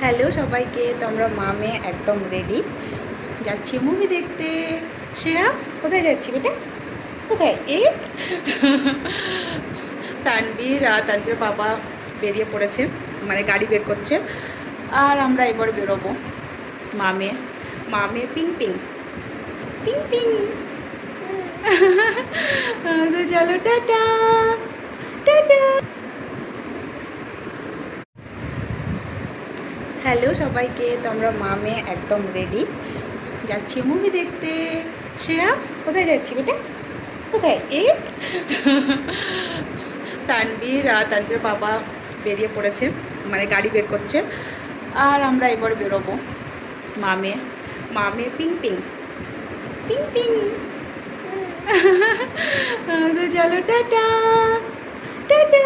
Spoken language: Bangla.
হ্যালো সবাইকে, তো আমরা মামে একদম রেডি, যাচ্ছি মুভি দেখতে। শ্রেয়া, কোথায় যাচ্ছি বেটা? কোথায়? তানবীর বাবা বেরিয়ে পড়েছে, মানে গাড়ি বের করছে, আর আমরা এবার বেরোবো মামে। মামে পিং পিং পিং পিং। তো চলো, টাটা টাটা। হ্যালো সবাইকে, তো আমরা মামে একদম রেডি, যাচ্ছি মুভি দেখতে। শ্রেয়া, কোথায় যাচ্ছি বেটা? কোথায়? তানবীর বাবা বেরিয়ে পড়েছে, মানে গাড়ি বের করছে, আর আমরা এবার বেরোবো মামে। মামে পিং পিং পিং পিং। তো চলো, টাটা টাটা।